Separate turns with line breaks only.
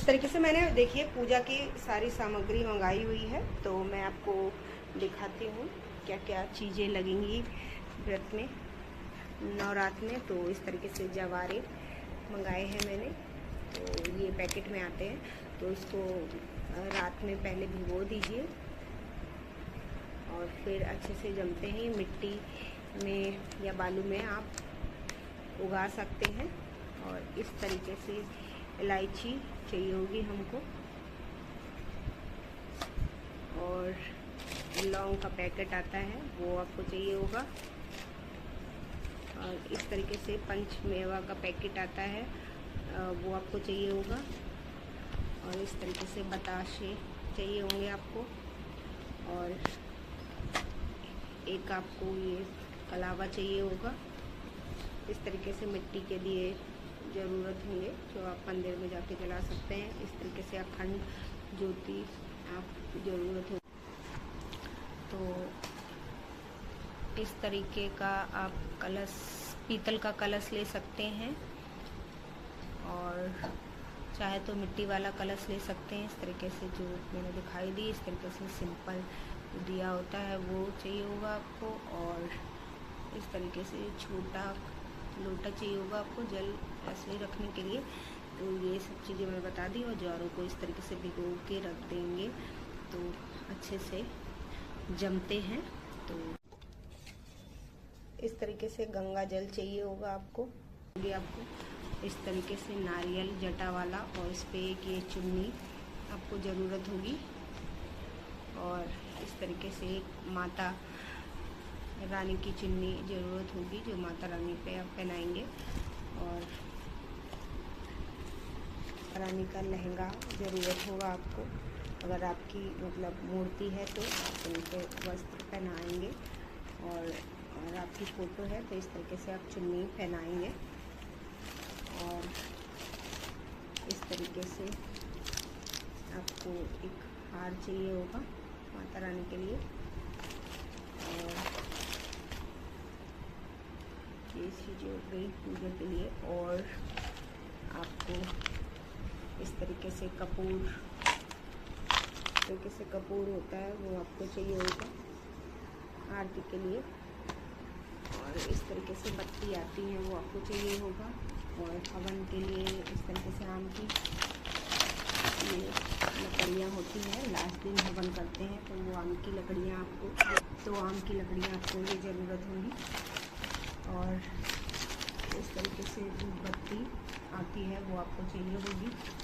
इस तरीके से मैंने देखिए पूजा की सारी सामग्री मंगाई हुई है, तो मैं आपको दिखाती हूँ क्या क्या चीज़ें लगेंगी व्रत में, नवरात्र में। तो इस तरीके से जवारे मंगाए हैं मैंने, तो ये पैकेट में आते हैं। तो इसको रात में पहले भिगो दीजिए और फिर अच्छे से जमते ही मिट्टी में या बालू में आप उगा सकते हैं। और इस तरीके से इलायची चाहिए होगी हमको, और लौंग का पैकेट आता है वो आपको चाहिए होगा, और इस तरीके से पंचमेवा का पैकेट आता है वो आपको चाहिए होगा, और इस तरीके से बताशे चाहिए होंगे आपको, और एक आपको ये कलावा चाहिए होगा। इस तरीके से मिट्टी के लिए ज़रूरत होंगे जो आप मंदिर में जाके जला सकते हैं। इस तरीके से अखंड ज्योति आप ज़रूरत हो, तो इस तरीके का आप कलश, पीतल का कलश ले सकते हैं, और चाहे तो मिट्टी वाला कलश ले सकते हैं। इस तरीके से जो मैंने दिखाई दी, इस तरीके से सिंपल दिया होता है वो चाहिए होगा आपको, और इस तरीके से छोटा लोटा चाहिए होगा आपको जल ऐसे रखने के लिए। तो ये सब चीज़ें मैं बता दी, और ज्वारों को इस तरीके से भिगो के रख देंगे तो अच्छे से जमते हैं। तो इस तरीके से गंगा जल चाहिए होगा आपको, इस तरीके से नारियल जटा वाला, और इस पे एक ये चुन्नी आपको ज़रूरत होगी, और इस तरीके से एक माता रानी की चुन्नी ज़रूरत होगी जो माता रानी पे आप पहनाएंगे, और रानी का लहंगा ज़रूरत होगा आपको। अगर आपकी मतलब मूर्ति है तो आप उनके वस्त्र पहनाएंगे, और आपकी फ़ोटो है तो इस तरीके से आप चुन्नी पहनाएंगे, और इस तरीके से आपको एक हार चाहिए होगा माता रानी के लिए, और ये चीज़ें हो गई पूजा के लिए। और आपको इस तरीके से कपूर, तरीके से कपूर होता है वो आपको चाहिए होगा आरती के लिए, और इस तरीके से बत्ती आती है वो आपको चाहिए होगा, और हवन के लिए इस तरीके से आम की ये लकड़ियाँ होती हैं, लास्ट दिन हवन करते हैं तो वो आम की लकड़ियाँ आपको, तो आम की लकड़ियाँ आपको ये ज़रूरत होगी, और इस तरीके से जो बत्ती आती है वो आपको चाहिए होगी।